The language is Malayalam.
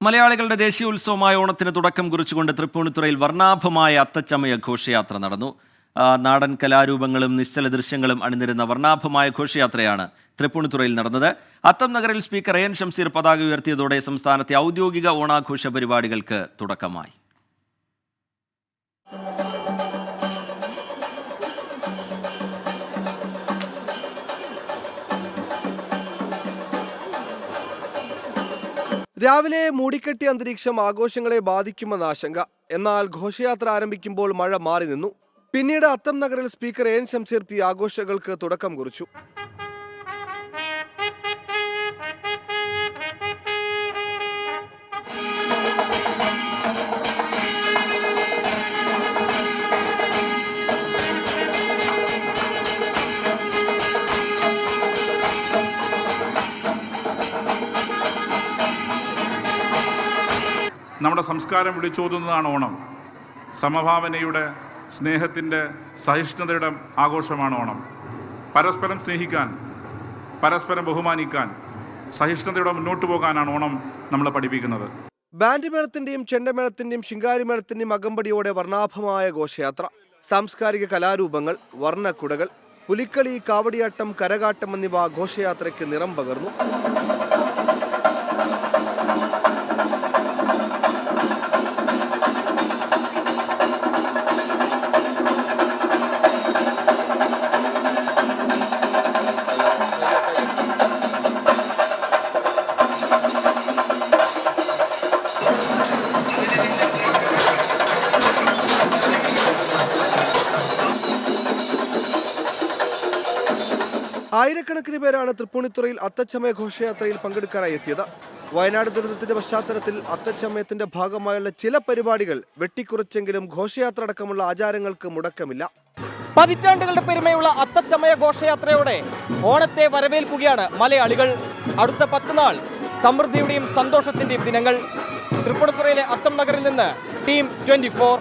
മലയാളികളുടെ ദേശീയോത്സവമായ ഓണത്തിന് തുടക്കം കുറിച്ചുകൊണ്ട് തൃപ്പൂണിത്തുറയിൽ വർണ്ണാഭമായ അത്തച്ചമയ ഘോഷയാത്ര നടന്നു. നാടൻ കലാരൂപങ്ങളും നിശ്ചല ദൃശ്യങ്ങളും അണിനിരുന്ന വർണ്ണാഭമായ ഘോഷയാത്രയാണ് തൃപ്പൂണിത്തുറയിൽ നടന്നത്. അത്തം നഗറിൽ സ്പീക്കർ എൻ ഷംസീർ പതാക ഉയർത്തിയതോടെ സംസ്ഥാനത്തെ ഔദ്യോഗിക ഓണാഘോഷ പരിപാടികൾക്ക് തുടക്കമായി. രാവിലെ മൂടിക്കെട്ടിയ അന്തരീക്ഷം ആഘോഷങ്ങളെ ബാധിക്കുമെന്ന ആശങ്ക. എന്നാൽ ഘോഷയാത്ര ആരംഭിക്കുമ്പോൾ മഴ മാറി നിന്നു. പിന്നീട് അത്തം നഗറിൽ സ്പീക്കർ എൻ ഷംസീർ ആഘോഷങ്ങൾക്ക് തുടക്കം കുറിച്ചു. നമ്മുടെ സംസ്കാരം വിളിച്ചോതുന്നതാണ് ഓണം. സമഭാവനയുടെ, സ്നേഹത്തിൻ്റെ, സഹിഷ്ണുതയുടെ ആഘോഷമാണ് ഓണം. പരസ്പരം സ്നേഹിക്കാൻ, പരസ്പരം ബഹുമാനിക്കാൻ, സഹിഷ്ണുതയോടെ മുന്നോട്ട് പോകാനാണ് ഓണം നമ്മളെ പഠിപ്പിക്കുന്നത്. ബാൻഡ് മേളത്തിന്റെയും ചെണ്ടമേളത്തിന്റെയും ശിങ്കാരിമേളത്തിന്റെയും അകമ്പടിയോടെ വർണ്ണാഭമായ ഘോഷയാത്ര. സാംസ്കാരിക കലാരൂപങ്ങൾ, വർണ്ണക്കുടകൾ, പുലിക്കളി, കാവടിയാട്ടം, കരകാട്ടം എന്നിവ ഘോഷയാത്രയ്ക്ക് നിറം പകർന്നു. ആയിരക്കണക്കിന് പേരാണ് തൃപ്പൂണിത്തുറയിൽ അത്തച്ചമയ ഘോഷയാത്രയിൽ പങ്കെടുക്കാനായി എത്തിയത്. വയനാട് ദുരന്തത്തിന്റെ പശ്ചാത്തലത്തിൽ അത്തച്ചമയത്തിന്റെ ഭാഗമായുള്ള ചില പരിപാടികൾ വെട്ടിക്കുറച്ചെങ്കിലും ഘോഷയാത്ര അടക്കമുള്ള ആചാരങ്ങൾക്ക് മുടക്കമില്ല. പതിറ്റാണ്ടുകളുടെ പെരുമയുള്ള അത്തച്ചമയ ഘോഷയാത്രയോടെ ഓണത്തെ വരവേൽക്കുകയാണ് മലയാളികൾ. അടുത്ത 10 നാൾ സമൃദ്ധിയുടെയും സന്തോഷത്തിന്റെയും ദിനങ്ങൾ. തൃപ്പൂണിത്തുറയിലെ അത്തം നഗറിൽ നിന്ന് ടീം 24.